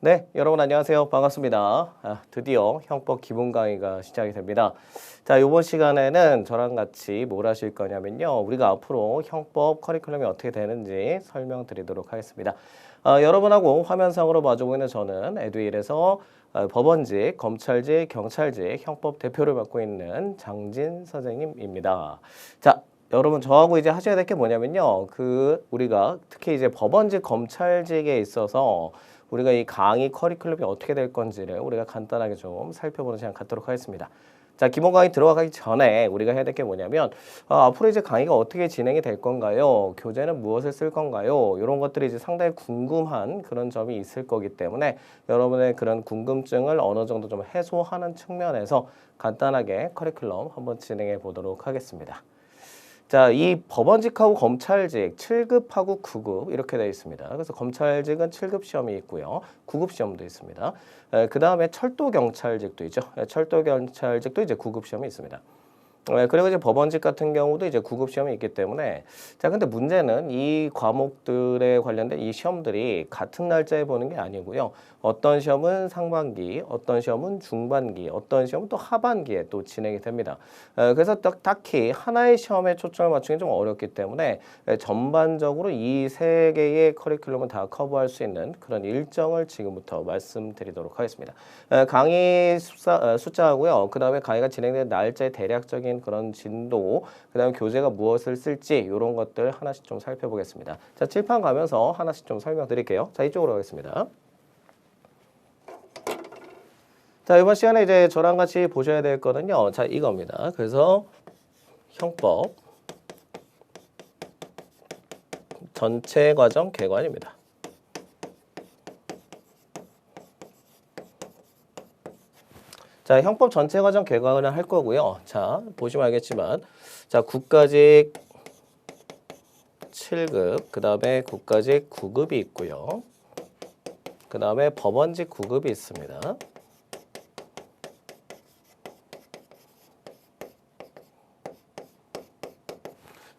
네, 여러분 안녕하세요. 반갑습니다. 드디어 형법 기본 강의가 시작이 됩니다. 자, 이번 시간에는 저랑 같이 뭘 하실 거냐면요. 우리가 앞으로 형법 커리큘럼이 어떻게 되는지 설명드리도록 하겠습니다. 여러분하고 화면상으로 봐주고 있는 저는 에듀윌에서 법원직, 검찰직, 경찰직 형법 대표를 맡고 있는 장진 선생님입니다. 자, 여러분 저하고 이제 하셔야 될 게 뭐냐면요. 우리가 특히 이제 법원직, 검찰직에 있어서 우리가 이 강의 커리큘럼이 어떻게 될 건지를 우리가 간단하게 좀 살펴보는 시간 갖도록 하겠습니다. 자, 기본 강의 들어가기 전에 우리가 해야 될 게 뭐냐면 앞으로 이제 강의가 어떻게 진행이 될 건가요? 교재는 무엇을 쓸 건가요? 이런 것들이 이제 상당히 궁금한 그런 점이 있을 거기 때문에 여러분의 그런 궁금증을 어느 정도 좀 해소하는 측면에서 간단하게 커리큘럼 한번 진행해 보도록 하겠습니다. 자, 이 법원직하고 검찰직 7급하고 9급 이렇게 되어 있습니다. 그래서 검찰직은 7급 시험이 있고요. 9급 시험도 있습니다. 그 다음에 철도경찰직도 있죠. 철도경찰직도 이제 9급 시험이 있습니다. 그리고 이제 법원직 같은 경우도 이제 9급 시험이 있기 때문에 자, 근데 문제는 이 과목들에 관련된 이 시험들이 같은 날짜에 보는 게 아니고요. 어떤 시험은 상반기, 어떤 시험은 중반기, 어떤 시험은 또 하반기에 또 진행이 됩니다. 그래서 딱히 하나의 시험에 초점을 맞추기 좀 어렵기 때문에 전반적으로 이 세 개의 커리큘럼을 다 커버할 수 있는 그런 일정을 지금부터 말씀드리도록 하겠습니다. 강의 숫자하고요. 그 다음에 강의가 진행되는 날짜의 대략적인 그런 진도, 그 다음에 교재가 무엇을 쓸지 이런 것들 하나씩 좀 살펴보겠습니다. 자, 칠판 가면서 하나씩 좀 설명드릴게요. 자, 이쪽으로 가겠습니다. 자, 이번 시간에 이제 저랑 같이 보셔야 될 거는요. 자, 이겁니다. 그래서 형법 전체 과정 개관입니다. 자, 형법 전체 과정 개관을 할 거고요. 자, 보시면 알겠지만, 자, 국가직 7급, 그 다음에 국가직 9급이 있고요. 그 다음에 법원직 9급이 있습니다.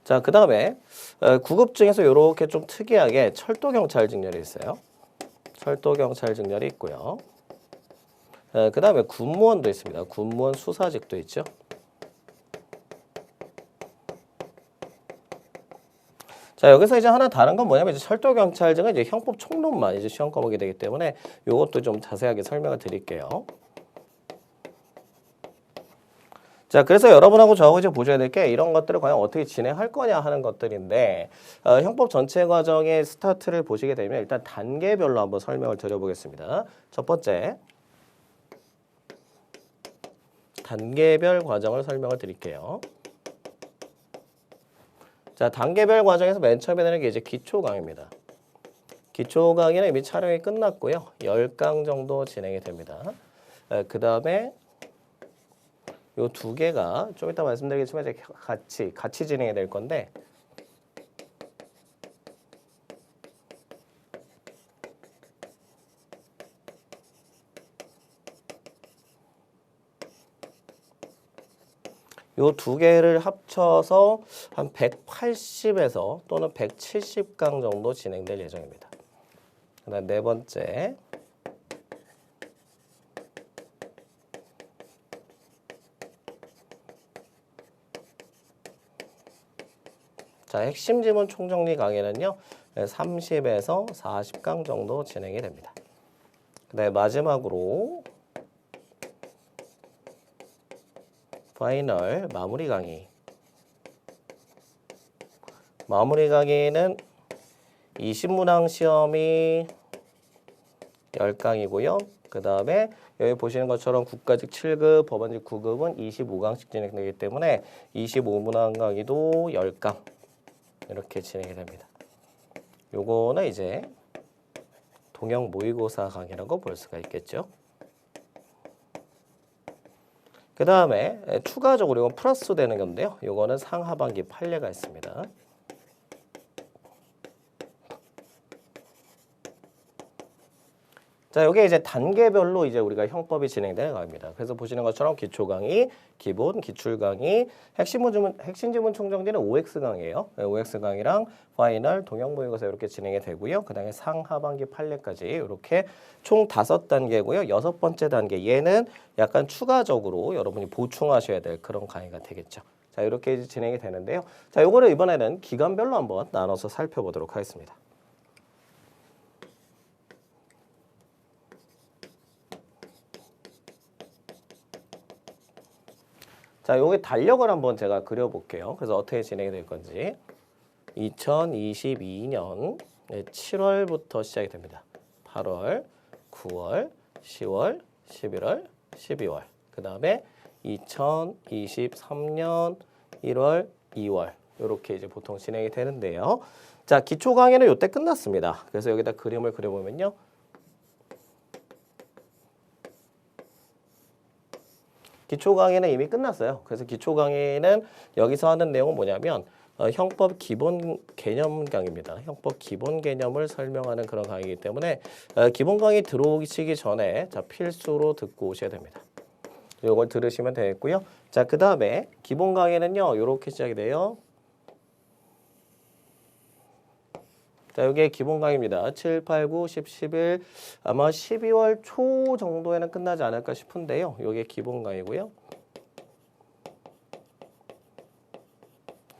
자, 그 다음에 9급 중에서 이렇게 좀 특이하게 철도경찰직렬이 있어요. 철도경찰직렬이 있고요. 그 다음에 군무원도 있습니다. 군무원 수사직도 있죠. 자, 여기서 이제 하나 다른 건 뭐냐면 이제 철도경찰직은 이제 형법 총론만 이제 시험 과목이 되기 때문에 이것도 좀 자세하게 설명을 드릴게요. 자, 그래서 여러분하고 저하고 이제 보셔야 될 게 이런 것들을 과연 어떻게 진행할 거냐 하는 것들인데 형법 전체 과정의 스타트를 보시게 되면 일단 단계별로 한번 설명을 드려보겠습니다. 첫 번째, 단계별 과정을 설명을 드릴게요. 자, 단계별 과정에서 맨 처음에 되는 게 이제 기초 강의입니다. 기초 강의는 이미 촬영이 끝났고요. 10강 정도 진행이 됩니다. 그 다음에 요 두 개가 좀 이따 말씀드리겠지만 이제 같이 진행이 될 건데 요 두 개를 합쳐서 한 180에서 또는 170강 정도 진행될 예정입니다. 그다음 네 번째, 자, 핵심 지문 총정리 강의는요 30에서 40강 정도 진행이 됩니다. 그다음 마지막으로 파이널 마무리 강의. 마무리 강의는 20문항 시험이 10강이고요. 그 다음에 여기 보시는 것처럼 국가직 7급, 법원직 9급은 25강씩 진행되기 때문에 25문항 강의도 10강 이렇게 진행이 됩니다. 요거는 이제 동형 모의고사 강의라고 볼 수가 있겠죠. 그 다음에 추가적으로 이건 플러스 되는 건데요. 요거는 상하반기 판례가 있습니다. 자, 여기 이제 단계별로 이제 우리가 형법이 진행되는 강의입니다. 그래서 보시는 것처럼 기초 강의, 기본, 기출 강의, 핵심 지문 총정리는 OX 강의예요. OX 강의랑 파이널, 동형 모의고사 이렇게 진행이 되고요. 그다음에 상하반기 판례까지 이렇게 총 5단계고요. 6번째 단계 얘는 약간 추가적으로 여러분이 보충하셔야 될 그런 강의가 되겠죠. 자, 이렇게 이제 진행이 되는데요. 자, 요거를 이번에는 기간별로 한번 나눠서 살펴보도록 하겠습니다. 자, 요게 달력을 한번 제가 그려볼게요. 그래서 어떻게 진행이 될 건지. 2022년 7월부터 시작이 됩니다. 8월, 9월, 10월, 11월, 12월. 그 다음에 2023년 1월, 2월. 이렇게 이제 보통 진행이 되는데요. 자, 기초 강의는 요때 끝났습니다. 그래서 여기다 그림을 그려보면요. 기초 강의는 이미 끝났어요. 그래서 기초 강의는 여기서 하는 내용은 뭐냐면 형법 기본 개념 강의입니다. 형법 기본 개념을 설명하는 그런 강의이기 때문에 기본 강의 들어오시기 전에 자, 필수로 듣고 오셔야 됩니다. 이걸 들으시면 되겠고요. 자, 그 다음에 기본 강의는요. 이렇게 시작이 돼요. 자, 여기에 기본 강의입니다. 7, 8, 9, 10, 11 아마 12월 초 정도에는 끝나지 않을까 싶은데요. 이게 기본 강의고요.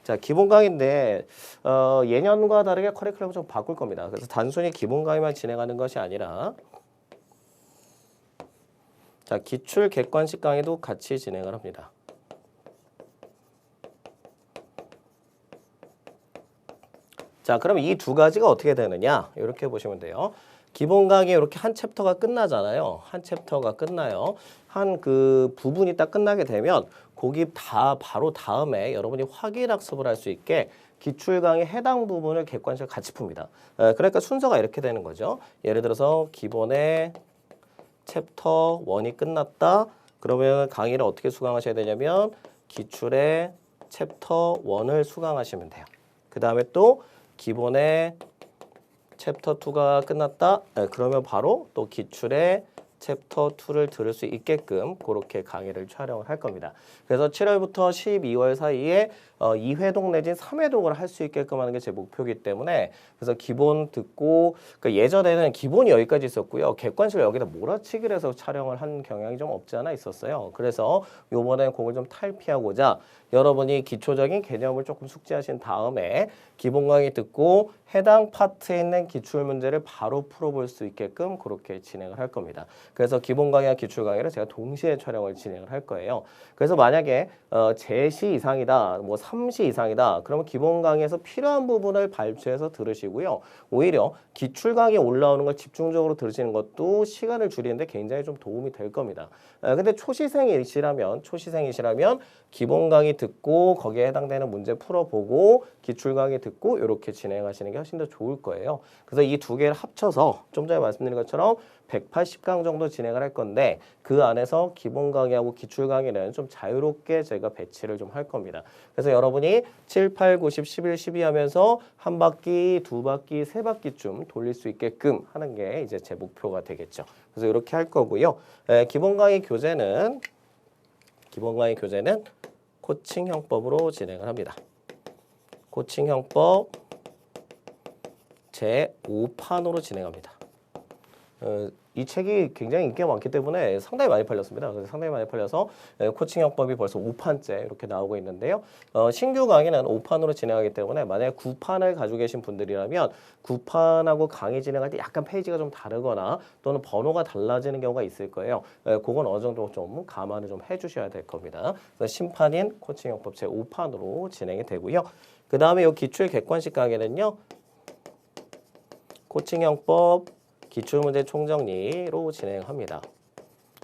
자, 기본 강의인데 예년과 다르게 커리큘럼을 좀 바꿀 겁니다. 그래서 단순히 기본 강의만 진행하는 것이 아니라 자, 기출 객관식 강의도 같이 진행을 합니다. 자, 그럼 이 두 가지가 어떻게 되느냐? 이렇게 보시면 돼요. 기본 강의 이렇게 한 챕터가 끝나잖아요. 한 챕터가 끝나요. 한 그 부분이 딱 끝나게 되면 거기 다 바로 다음에 여러분이 확인 학습을 할 수 있게 기출 강의 해당 부분을 객관식으로 같이 풉니다. 그러니까 순서가 이렇게 되는 거죠. 예를 들어서 기본의 챕터 1이 끝났다. 그러면 강의를 어떻게 수강하셔야 되냐면 기출의 챕터 1을 수강하시면 돼요. 그 다음에 또 기본의 챕터 2가 끝났다. 그러면 바로 또 기출의 챕터 2를 들을 수 있게끔 그렇게 강의를 촬영을 할 겁니다. 그래서 7월부터 12월 사이에 2회독 내진 3회독을 할 수 있게끔 하는 게 제 목표이기 때문에 그래서 기본 듣고 그러니까 예전에는 기본이 여기까지 있었고요. 객관식을 여기다 몰아치기를 해서 촬영을 한 경향이 좀 없지 않아 있었어요. 그래서 요번에 그걸 좀 탈피하고자 여러분이 기초적인 개념을 조금 숙지하신 다음에 기본 강의 듣고 해당 파트에 있는 기출 문제를 바로 풀어볼 수 있게끔 그렇게 진행을 할 겁니다. 그래서 기본 강의와 기출 강의를 제가 동시에 촬영을 진행을 할 거예요. 그래서 만약에 제시 이상이다, 뭐 3시 이상이다, 그러면 기본 강의에서 필요한 부분을 발췌해서 들으시고요. 오히려 기출 강의 올라오는 걸 집중적으로 들으시는 것도 시간을 줄이는데 굉장히 좀 도움이 될 겁니다. 근데 초시생이시라면 기본 강의 듣고 거기에 해당되는 문제 풀어보고 기출 강의 듣고 이렇게 진행하시는 게 훨씬 더 좋을 거예요. 그래서 이 두 개를 합쳐서 좀 전에 말씀드린 것처럼 180강 정도 진행을 할 건데 그 안에서 기본 강의하고 기출 강의는 좀 자유롭게 제가 배치를 좀 할 겁니다. 그래서 여러분이 7, 8, 9, 10, 11, 12 하면서 한 바퀴, 두 바퀴, 세 바퀴쯤 돌릴 수 있게끔 하는 게 이제 제 목표가 되겠죠. 그래서 이렇게 할 거고요. 기본 강의 교재는 코칭 형법으로 진행을 합니다. 코칭 형법 제5판으로 진행합니다. 이 책이 굉장히 인기가 많기 때문에 상당히 많이 팔렸습니다. 그래서 상당히 많이 팔려서 코칭 형법이 벌써 5판째 이렇게 나오고 있는데요. 신규 강의는 5판으로 진행하기 때문에 만약에 9판을 가지고 계신 분들이라면 9판하고 강의 진행할 때 약간 페이지가 좀 다르거나 또는 번호가 달라지는 경우가 있을 거예요. 그건 어느 정도 좀 감안을 좀 해주셔야 될 겁니다. 그래서 신판인 코칭 형법 제5판으로 진행이 되고요. 그 다음에 이 기출 객관식 강의는요. 코칭 형법 기출문제 총정리로 진행합니다.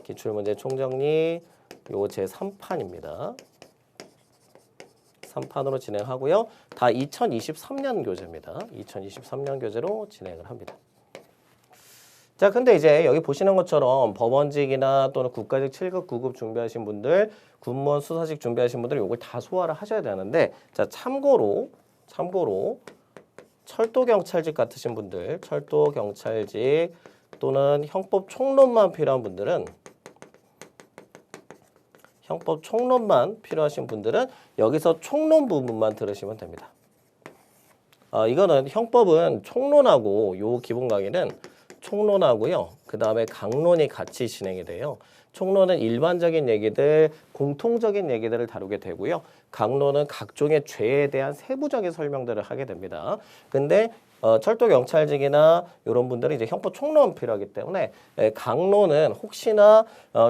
기출문제 총정리 요 제 3판입니다. 3판으로 진행하고요. 다 2023년 교재입니다. 2023년 교재로 진행을 합니다. 자, 근데 이제 여기 보시는 것처럼 법원직이나 또는 국가직 7급, 9급 준비하신 분들, 군무원 수사직 준비하신 분들 요걸 다 소화를 하셔야 되는데 자, 참고로 철도경찰직 같으신 분들, 철도경찰직 또는 형법 총론만 필요한 분들은 여기서 총론 부분만 들으시면 됩니다. 이거는 형법은 총론하고 요 기본 강의는 총론하고요. 그 다음에 강론이 같이 진행이 돼요. 총론은 일반적인 얘기들, 공통적인 얘기들을 다루게 되고요. 강론은 각종의 죄에 대한 세부적인 설명들을 하게 됩니다. 근데 철도 경찰직이나 이런 분들은 이제 형법 총론 필요하기 때문에 강론은 혹시나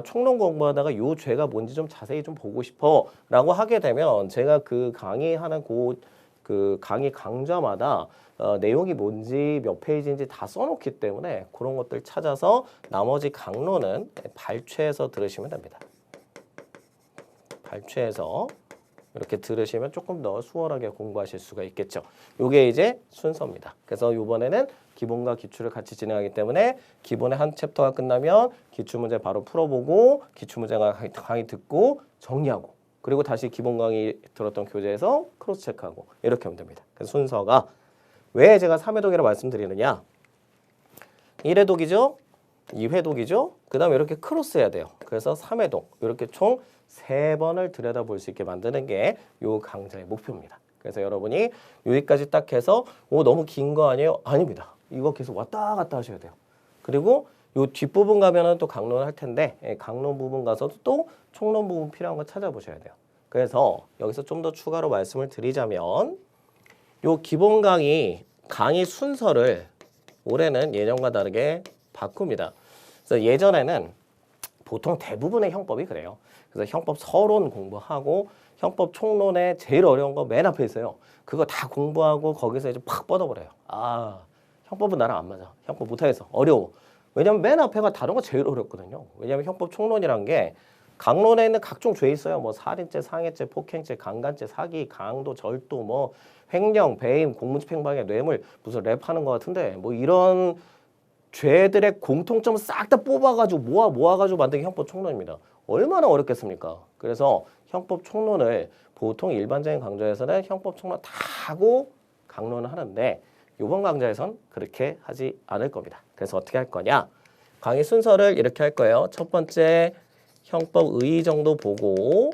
총론 공부하다가 요 죄가 뭔지 좀 자세히 좀 보고 싶어라고 하게 되면 제가 그 강의하는 그 강의 강좌마다 내용이 뭔지 몇 페이지인지 다 써놓기 때문에 그런 것들 찾아서 나머지 강론은 발췌해서 들으시면 됩니다. 발췌해서 이렇게 들으시면 조금 더 수월하게 공부하실 수가 있겠죠. 이게 이제 순서입니다. 그래서 이번에는 기본과 기출을 같이 진행하기 때문에 기본의 한 챕터가 끝나면 기출문제 바로 풀어보고 기출문제 강의 듣고 정리하고 그리고 다시 기본 강의 들었던 교재에서 크로스 체크하고 이렇게 하면 됩니다. 그래서 순서가 왜 제가 3회독이라고 말씀드리느냐? 1회독이죠. 2회독이죠. 그 다음에 이렇게 크로스 해야 돼요. 그래서 3회독 이렇게 총 3번을 들여다볼 수 있게 만드는 게 이 강좌의 목표입니다. 그래서 여러분이 여기까지 딱 해서 너무 긴 거 아니에요? 아닙니다. 이거 계속 왔다 갔다 하셔야 돼요. 그리고 요 뒷부분 가면은 또 강론을 할 텐데 강론 부분 가서도 또 총론 부분 필요한 거 찾아보셔야 돼요. 그래서 여기서 좀 더 추가로 말씀을 드리자면 요 기본 강의 순서를 올해는 예년과 다르게 바꿉니다. 그래서 예전에는 보통 대부분의 형법이 그래요. 그래서 형법 서론 공부하고 형법 총론에 제일 어려운 거 맨 앞에 있어요. 그거 다 공부하고 거기서 이제 팍 뻗어버려요. 형법은 나랑 안 맞아. 형법 못하겠어. 어려워. 왜냐면 맨 앞에가 다른 거 제일 어렵거든요. 왜냐면 형법 총론이란 게 강론에 있는 각종 죄 있어요. 뭐 살인죄, 상해죄, 폭행죄, 강간죄, 사기, 강도, 절도, 뭐 횡령, 배임, 공무집행방해, 뇌물, 무슨 랩하는 것 같은데 뭐 이런 죄들의 공통점을 싹 다 뽑아가지고 모아가지고 만든 게 형법 총론입니다. 얼마나 어렵겠습니까? 그래서 형법 총론을 보통 일반적인 강좌에서는 형법 총론 다 하고 강론을 하는데 이번 강좌에선 그렇게 하지 않을 겁니다. 그래서 어떻게 할 거냐? 강의 순서를 이렇게 할 거예요. 첫 번째 형법 의의 정도 보고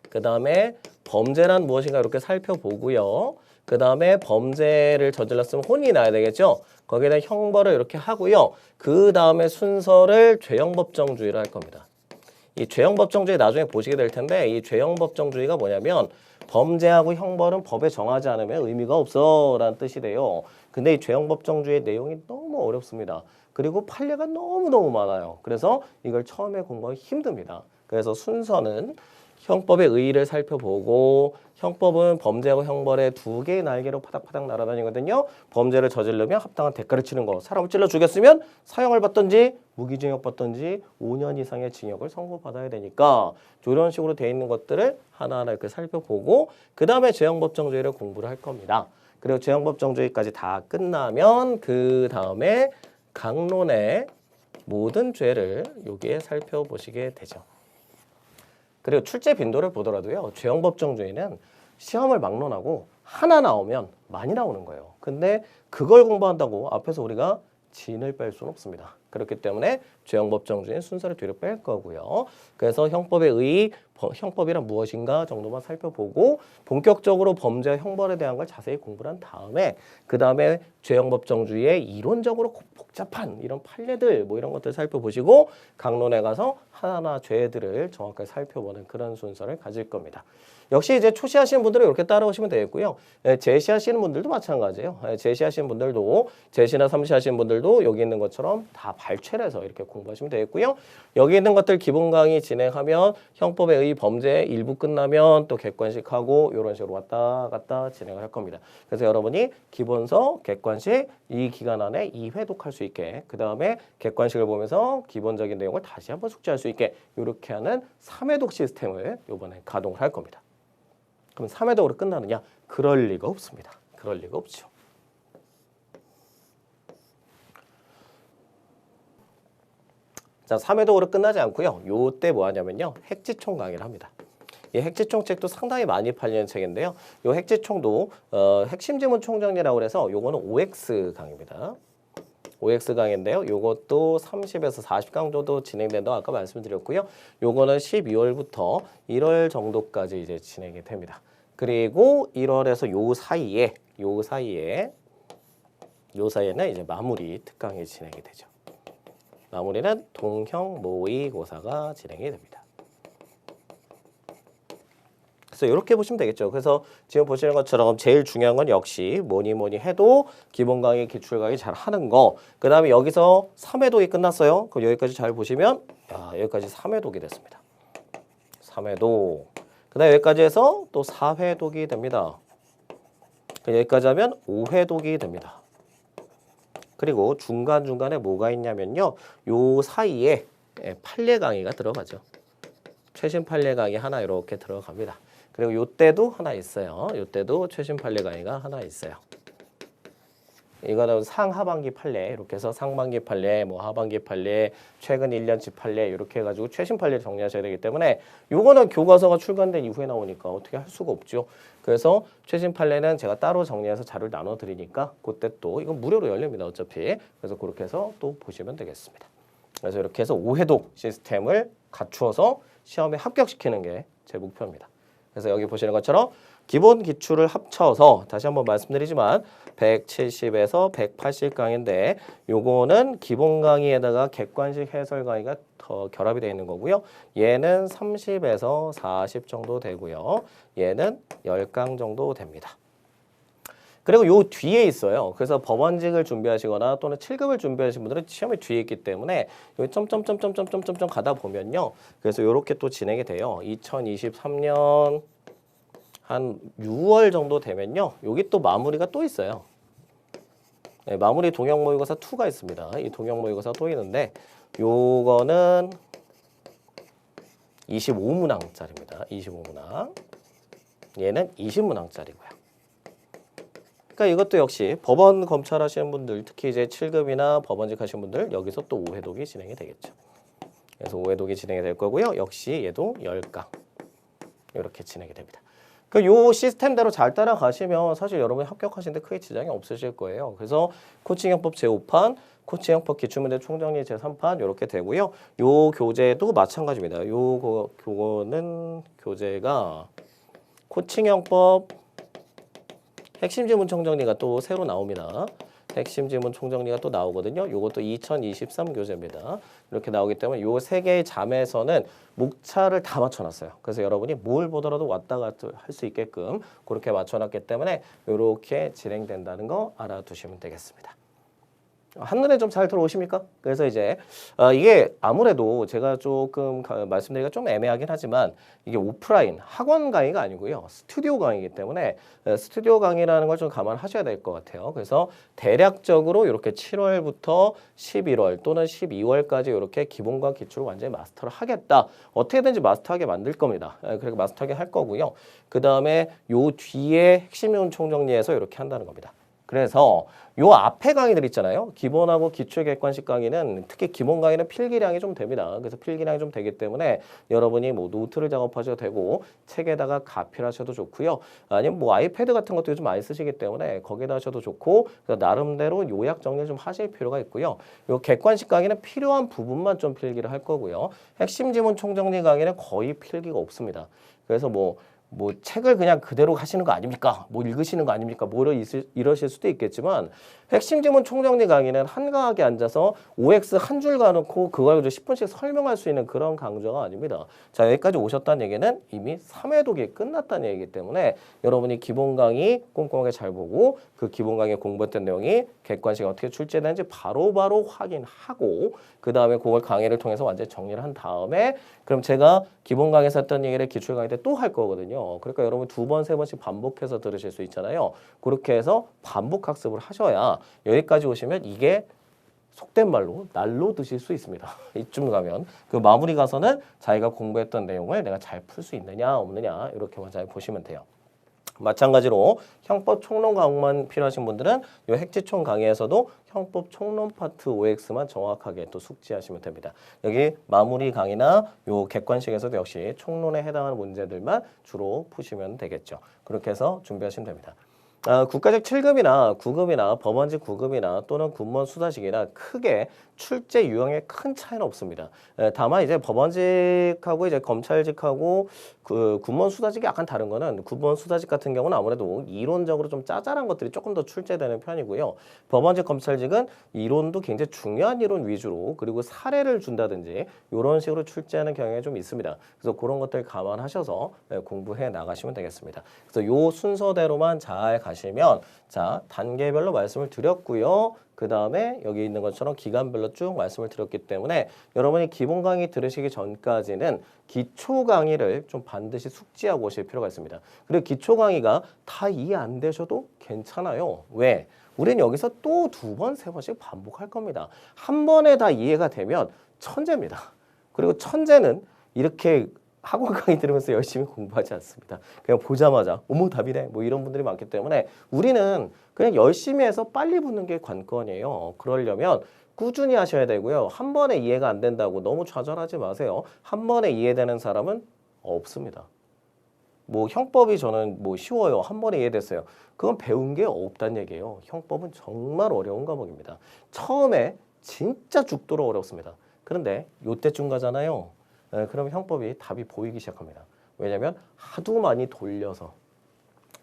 그 다음에 범죄란 무엇인가 이렇게 살펴보고요. 그 다음에 범죄를 저질렀으면 혼이 나야 되겠죠. 거기에 대한 형벌을 이렇게 하고요. 그 다음에 순서를 죄형법정주의를 할 겁니다. 이 죄형법정주의 나중에 보시게 될 텐데 이 죄형법정주의가 뭐냐면 범죄하고 형벌은 법에 정하지 않으면 의미가 없어 라는 뜻이 돼요. 근데 이 죄형법정주의 내용이 너무 어렵습니다. 그리고 판례가 너무너무 많아요. 그래서 이걸 처음에 공부하기 힘듭니다. 그래서 순서는 형법의 의의를 살펴보고 형법은 범죄하고 형벌의 두 개의 날개로 파닥파닥 날아다니거든요. 범죄를 저지르면 합당한 대가를 치는 거. 사람을 찔러 죽였으면 사형을 받든지 무기징역 받든지 5년 이상의 징역을 선고받아야 되니까 이런 식으로 돼 있는 것들을 하나하나 이렇게 살펴보고 그 다음에 죄형법정주의를 공부를 할 겁니다. 그리고 죄형법정주의까지 다 끝나면 그 다음에 강론의 모든 죄를 여기에 살펴보시게 되죠. 그리고 출제 빈도를 보더라도요. 죄형법정주의는 시험을 막론하고 하나 나오면 많이 나오는 거예요. 근데 그걸 공부한다고 앞에서 우리가 진을 뺄 수는 없습니다. 그렇기 때문에 죄형법정주의는 순서를 뒤로 뺄 거고요. 그래서 형법의 의의, 형법이란 무엇인가 정도만 살펴보고 본격적으로 범죄와 형벌에 대한 걸 자세히 공부를 한 다음에 그 다음에 죄형법정주의의 이론적으로 복잡한 이런 판례들 뭐 이런 것들 살펴보시고 강론에 가서 하나하나 죄들을 정확하게 살펴보는 그런 순서를 가질 겁니다. 역시 이제 초시하시는 분들은 이렇게 따라오시면 되겠고요. 제시하시는 분들도 마찬가지예요. 제시하시는 분들도 제시나 삼시하시는 분들도 여기 있는 것처럼 다 발췌를 해서 이렇게 공부하시면 되겠고요. 여기 있는 것들 기본 강의 진행하면 형법에 의의 범죄 일부 끝나면 또 객관식하고 이런 식으로 왔다 갔다 진행을 할 겁니다. 그래서 여러분이 기본서, 객관식 이 기간 안에 2회독 할 수 있게 그 다음에 객관식을 보면서 기본적인 내용을 다시 한번 숙지할 수 있게 이렇게 하는 3회독 시스템을 이번에 가동을 할 겁니다. 그럼 3회독으로 끝나느냐? 그럴 리가 없습니다. 그럴 리가 없죠. 자, 3회독으로 끝나지 않고요. 요때 뭐 하냐면요. 핵지총 강의를 합니다. 이 핵지총 책도 상당히 많이 팔리는 책인데요. 요 핵지총도 핵심 지문 총정리라고 해서 요거는 OX 강의입니다. OX 강인데요. 요것도 30에서 40강 정도 진행된다고 아까 말씀드렸고요. 요거는 12월부터 1월 정도까지 이제 진행이 됩니다. 그리고 1월에서 요 사이에는 이제 마무리 특강이 진행이 되죠. 마무리는 동형 모의고사가 진행이 됩니다. 그래서 이렇게 보시면 되겠죠. 그래서 지금 보시는 것처럼 제일 중요한 건 역시 뭐니 해도 기본 강의, 기출 강의 잘 하는 거. 그 다음에 여기서 3회독이 끝났어요. 그럼 여기까지 잘 보시면 여기까지 3회독이 됐습니다. 3회독. 그 다음에 여기까지 해서 또 4회독이 됩니다. 여기까지 하면 5회독이 됩니다. 그리고 중간중간에 뭐가 있냐면요. 요 사이에 판례 강의가 들어가죠. 최신 판례 강의 하나 이렇게 들어갑니다. 그리고 요때도 하나 있어요. 요때도 최신 판례 강의가 하나 있어요. 이거는 상하반기 판례 이렇게 해서 상반기 판례, 뭐 하반기 판례, 최근 1년치 판례 이렇게 해가지고 최신 판례를 정리하셔야 되기 때문에 요거는 교과서가 출간된 이후에 나오니까 어떻게 할 수가 없죠. 그래서 최신 판례는 제가 따로 정리해서 자료를 나눠드리니까 그때 또 이건 무료로 열립니다. 어차피. 그래서 그렇게 해서 또 보시면 되겠습니다. 그래서 이렇게 해서 5회독 시스템을 갖추어서 시험에 합격시키는 게 제 목표입니다. 그래서 여기 보시는 것처럼 기본 기출을 합쳐서 다시 한번 말씀드리지만 170에서 180강인데 요거는 기본 강의에다가 객관식 해설 강의가 더 결합이 되어 있는 거고요. 얘는 30에서 40 정도 되고요. 얘는 10강 정도 됩니다. 그리고 요 뒤에 있어요. 그래서 법원직을 준비하시거나 또는 7급을 준비하시는 분들은 시험이 뒤에 있기 때문에 여기 점점점점점점점 가다 보면요. 그래서 요렇게 또 진행이 돼요. 2023년 한 6월 정도 되면요. 여기 또 마무리가 또 있어요. 네, 마무리 동형 모의고사 2가 있습니다. 이 동형 모의고사 또 있는데 요거는 25문항짜리입니다. 25문항. 얘는 20문항짜리고요. 그러니까 이것도 역시 법원 검찰하시는 분들, 특히 이제 7급이나 법원직 하시는 분들 여기서 또 5회독이 진행이 되겠죠. 그래서 5회독이 진행이 될 거고요. 역시 얘도 10강 이렇게 진행이 됩니다. 그 요 시스템대로 잘 따라가시면 사실 여러분이 합격하시는데 크게 지장이 없으실 거예요. 그래서 코칭형법 제5판, 코칭형법 기출문제 총정리 제3판 이렇게 되고요. 요 교재도 마찬가지입니다. 요거는 교재가 코칭형법 핵심 지문 총정리가 또 새로 나옵니다. 핵심 지문 총정리가 또 나오거든요. 요것도 2023 교재입니다. 이렇게 나오기 때문에 요 세 개의 잠에서는 목차를 다 맞춰놨어요. 그래서 여러분이 뭘 보더라도 왔다 갔다 할 수 있게끔 그렇게 맞춰놨기 때문에 이렇게 진행된다는 거 알아두시면 되겠습니다. 한눈에 좀 잘 들어오십니까? 그래서 이제 이게 아무래도 제가 조금 말씀드리기가 좀 애매하긴 하지만 이게 오프라인 학원 강의가 아니고요. 스튜디오 강의이기 때문에 스튜디오 강의라는 걸 좀 감안하셔야 될 것 같아요. 그래서 대략적으로 이렇게 7월부터 11월 또는 12월까지 이렇게 기본과 기출을 완전히 마스터를 하겠다. 어떻게든지 마스터하게 만들 겁니다. 그렇게 마스터하게 할 거고요. 그 다음에 요 뒤에 핵심 요원 총정리해서 이렇게 한다는 겁니다. 그래서 요 앞에 강의들 있잖아요. 기본하고 기출 객관식 강의는 특히 기본 강의는 필기량이 좀 됩니다. 그래서 필기량이 좀 되기 때문에 여러분이 뭐 노트를 작업하셔도 되고 책에다가 가필하셔도 좋고요. 아니면 뭐 아이패드 같은 것도 요즘 많이 쓰시기 때문에 거기다 하셔도 좋고 나름대로 요약 정리를 좀 하실 필요가 있고요. 요 객관식 강의는 필요한 부분만 좀 필기를 할 거고요. 핵심 지문 총정리 강의는 거의 필기가 없습니다. 그래서 뭐 책을 그냥 그대로 하시는 거 아닙니까? 뭐 읽으시는 거 아닙니까? 뭐 이러실 수도 있겠지만 핵심 지문 총정리 강의는 한가하게 앉아서 OX 한 줄 가놓고 그걸 10분씩 설명할 수 있는 그런 강좌가 아닙니다. 자, 여기까지 오셨다는 얘기는 이미 3회독이 끝났다는 얘기이기 때문에 여러분이 기본 강의 꼼꼼하게 잘 보고 그 기본 강의에 공부했던 내용이 객관식에 어떻게 출제되는지 바로바로 확인하고 그 다음에 그걸 강의를 통해서 완전히 정리를 한 다음에 그럼 제가 기본 강의에서 했던 얘기를 기출 강의 때 또 할 거거든요. 그러니까 여러분 2번, 3번씩 반복해서 들으실 수 있잖아요. 그렇게 해서 반복 학습을 하셔야 여기까지 오시면 이게 속된 말로 날로 드실 수 있습니다. 이쯤 가면 그 마무리 가서는 자기가 공부했던 내용을 내가 잘 풀 수 있느냐 없느냐 이렇게만 잘 보시면 돼요. 마찬가지로 형법 총론 과목만 필요하신 분들은 이 핵지총 강의에서도 형법 총론 파트 OX만 정확하게 또 숙지하시면 됩니다. 여기 마무리 강의나 요 객관식에서도 역시 총론에 해당하는 문제들만 주로 푸시면 되겠죠. 그렇게 해서 준비하시면 됩니다. 국가직 7급이나 9급이나 법원직 9급이나 또는 군무원 수사직이나 크게 출제 유형에 큰 차이는 없습니다. 다만 이제 법원직하고 이제 검찰직하고 그 군무원 수사직이 약간 다른 거는 군무원 수사직 같은 경우는 아무래도 이론적으로 좀 짜잘한 것들이 조금 더 출제되는 편이고요. 법원직 검찰직은 이론도 굉장히 중요한 이론 위주로 그리고 사례를 준다든지 이런 식으로 출제하는 경향이 좀 있습니다. 그래서 그런 것들 감안하셔서 공부해 나가시면 되겠습니다. 그래서 요 순서대로만 잘 가시면 자 단계별로 말씀을 드렸고요. 그 다음에 여기 있는 것처럼 기간별로 쭉 말씀을 드렸기 때문에 여러분이 기본 강의 들으시기 전까지는 기초 강의를 좀 반드시 숙지하고 오실 필요가 있습니다. 그리고 기초 강의가 다 이해 안 되셔도 괜찮아요. 왜? 우리는 여기서 또 두 번, 세 번씩 반복할 겁니다. 한 번에 다 이해가 되면 천재입니다. 그리고 천재는 이렇게 학원 강의 들으면서 열심히 공부하지 않습니다. 그냥 보자마자 어머 답이네 뭐 이런 분들이 많기 때문에 우리는 그냥 열심히 해서 빨리 붙는 게 관건이에요. 그러려면 꾸준히 하셔야 되고요. 한 번에 이해가 안 된다고 너무 좌절하지 마세요. 한 번에 이해되는 사람은 없습니다. 뭐 형법이 저는 뭐 쉬워요. 한 번에 이해됐어요. 그건 배운 게 없다는 얘기예요. 형법은 정말 어려운 과목입니다. 처음에 진짜 죽도록 어렵습니다. 그런데 요때쯤 가잖아요. 그럼 형법이 답이 보이기 시작합니다. 왜냐하면 하도 많이 돌려서.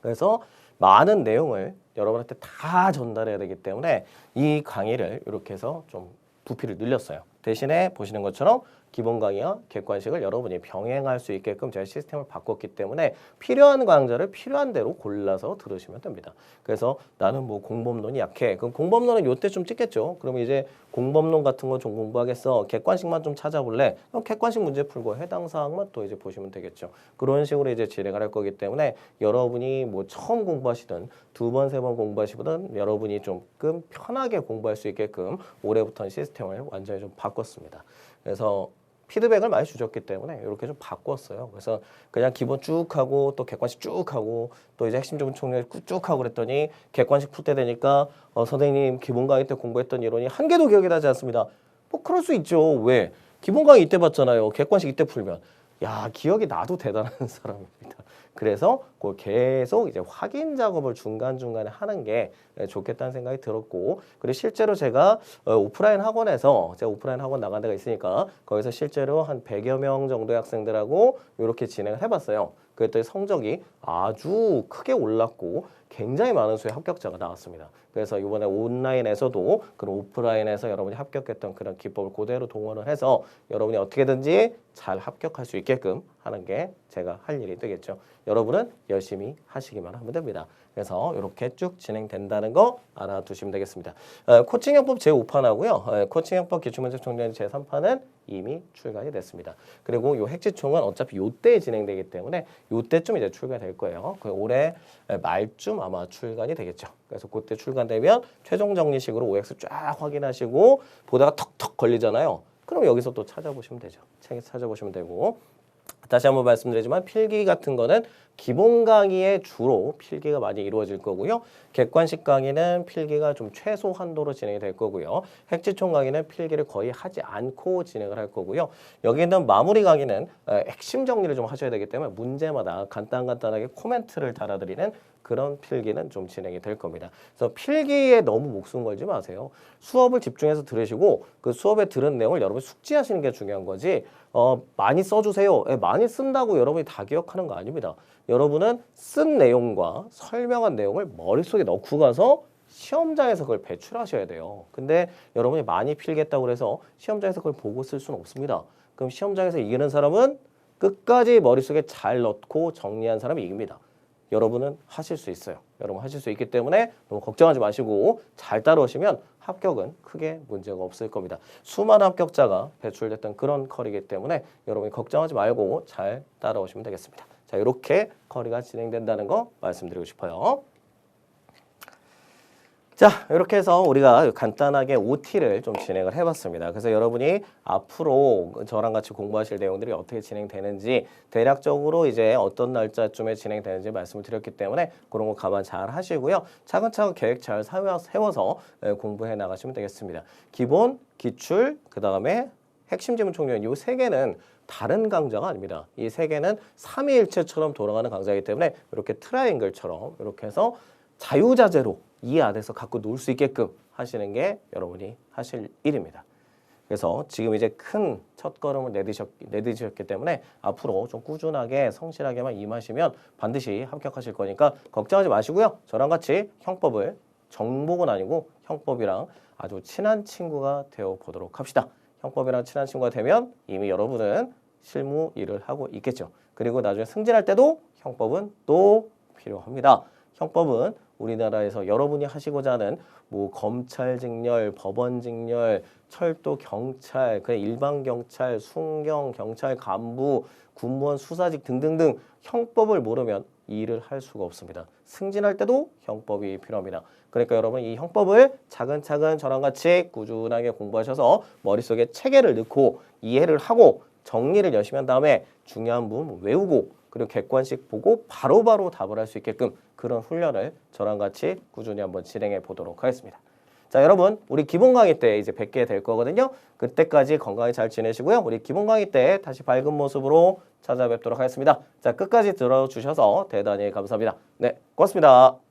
그래서 많은 내용을 여러분한테 다 전달해야 되기 때문에 이 강의를 이렇게 해서 좀 부피를 늘렸어요. 대신에 보시는 것처럼 기본 강의와 객관식을 여러분이 병행할 수 있게끔 제가 시스템을 바꿨기 때문에 필요한 강좌를 필요한 대로 골라서 들으시면 됩니다. 그래서 나는 뭐 공법론이 약해. 그럼 공법론은 요때 좀 찍겠죠. 그러면 이제 공법론 같은 거 좀 공부하겠어. 객관식만 좀 찾아볼래? 그럼 객관식 문제 풀고 해당 사항만 또 이제 보시면 되겠죠. 그런 식으로 이제 진행을 할 거기 때문에 여러분이 뭐 처음 공부하시든 두 번, 세 번 공부하시든 여러분이 조금 편하게 공부할 수 있게끔 올해부터는 시스템을 완전히 좀 바꿨습니다. 그래서 피드백을 많이 주셨기 때문에 이렇게 좀 바꿨어요. 그래서 그냥 기본 쭉 하고 또 객관식 쭉 하고 또 이제 핵심적인 총력 쭉 하고 그랬더니 객관식 풀 때 되니까 선생님 기본 강의 때 공부했던 이론이 한 개도 기억이 나지 않습니다. 뭐 그럴 수 있죠. 왜? 기본 강의 이때 봤잖아요. 객관식 이때 풀면. 야, 기억이 나도 대단한 사람입니다. 그래서 그걸 계속 이제 확인 작업을 중간중간에 하는 게 좋겠다는 생각이 들었고, 그리고 실제로 제가 오프라인 학원에서 제가 오프라인 학원 나간 데가 있으니까 거기서 실제로 한 100여 명 정도의 학생들하고 이렇게 진행을 해봤어요. 그랬더니 성적이 아주 크게 올랐고 굉장히 많은 수의 합격자가 나왔습니다. 그래서 이번에 온라인에서도 그런 오프라인에서 여러분이 합격했던 그런 기법을 그대로 동원을 해서 여러분이 어떻게든지 잘 합격할 수 있게끔 하는 게 제가 할 일이 되겠죠. 여러분은 열심히 하시기만 하면 됩니다. 그래서 이렇게 쭉 진행된다는 거 알아두시면 되겠습니다. 코칭형법 제5판하고요. 코칭형법 기출문제 총론 제3판은 이미 출간이 됐습니다. 그리고 요 핵지총은 어차피 요때 진행되기 때문에 요때쯤 이제 출간될 거예요. 올해 말쯤 아마 출간이 되겠죠. 그래서 그때 출간되면 최종 정리식으로 OX 쫙 확인하시고 보다가 턱턱 걸리잖아요. 그럼 여기서 또 찾아보시면 되죠. 책에서 찾아보시면 되고. 다시 한번 말씀드리지만 필기 같은 거는 기본 강의에 주로 필기가 많이 이루어질 거고요. 객관식 강의는 필기가 좀 최소 한도로 진행이 될 거고요. 핵지총 강의는 필기를 거의 하지 않고 진행을 할 거고요. 여기 있는 마무리 강의는 핵심 정리를 좀 하셔야 되기 때문에 문제마다 간단하게 코멘트를 달아드리는 그런 필기는 좀 진행이 될 겁니다. 그래서 필기에 너무 목숨 걸지 마세요. 수업을 집중해서 들으시고 그 수업에 들은 내용을 여러분이 숙지하시는 게 중요한 거지 많이 써주세요. 많이 쓴다고 여러분이 다 기억하는 거 아닙니다. 여러분은 쓴 내용과 설명한 내용을 머릿속에 넣고 가서 시험장에서 그걸 배출하셔야 돼요. 근데 여러분이 많이 필겠다고 해서 시험장에서 그걸 보고 쓸 수는 없습니다. 그럼 시험장에서 이기는 사람은 끝까지 머릿속에 잘 넣고 정리한 사람이 이깁니다. 여러분은 하실 수 있어요. 여러분 하실 수 있기 때문에 너무 걱정하지 마시고 잘 따라오시면 합격은 크게 문제가 없을 겁니다. 수많은 합격자가 배출됐던 그런 컬이기 때문에 여러분이 걱정하지 말고 잘 따라오시면 되겠습니다. 자, 이렇게 컬이가 진행된다는 거 말씀드리고 싶어요. 자, 이렇게 해서 우리가 간단하게 OT를 좀 진행을 해봤습니다. 그래서 여러분이 앞으로 저랑 같이 공부하실 내용들이 어떻게 진행되는지 대략적으로 이제 어떤 날짜쯤에 진행되는지 말씀을 드렸기 때문에 그런 거 감안 잘 하시고요. 차근차근 계획 잘 세워서 공부해 나가시면 되겠습니다. 기본, 기출, 그 다음에 핵심 지문 총론 이 세 개는 다른 강좌가 아닙니다. 이 세 개는 삼위일체처럼 돌아가는 강좌이기 때문에 이렇게 트라이앵글처럼 이렇게 해서 자유자재로 이 안에서 갖고 놀 수 있게끔 하시는 게 여러분이 하실 일입니다. 그래서 지금 이제 큰 첫걸음을 내디디셨기 때문에 앞으로 좀 꾸준하게 성실하게만 임하시면 반드시 합격하실 거니까 걱정하지 마시고요. 저랑 같이 형법을 정복은 아니고 형법이랑 아주 친한 친구가 되어 보도록 합시다. 형법이랑 친한 친구가 되면 이미 여러분은 실무 일을 하고 있겠죠. 그리고 나중에 승진할 때도 형법은 또 필요합니다. 형법은 우리나라에서 여러분이 하시고자 하는 뭐 검찰 직렬, 법원 직렬, 철도 경찰, 그냥 일반 경찰, 순경 경찰 간부, 군무원 수사직 등등등 형법을 모르면 이 일을 할 수가 없습니다. 승진할 때도 형법이 필요합니다. 그러니까 여러분 이 형법을 차근차근 저랑 같이 꾸준하게 공부하셔서 머릿속에 체계를 넣고 이해를 하고 정리를 열심히 한 다음에 중요한 부분 외우고 그리고 객관식 보고 바로바로 답을 할 수 있게끔 그런 훈련을 저랑 같이 꾸준히 한번 진행해 보도록 하겠습니다. 자, 여러분 우리 기본 강의 때 이제 뵙게 될 거거든요. 그때까지 건강히 잘 지내시고요. 우리 기본 강의 때 다시 밝은 모습으로 찾아뵙도록 하겠습니다. 자, 끝까지 들어주셔서 대단히 감사합니다. 네, 고맙습니다.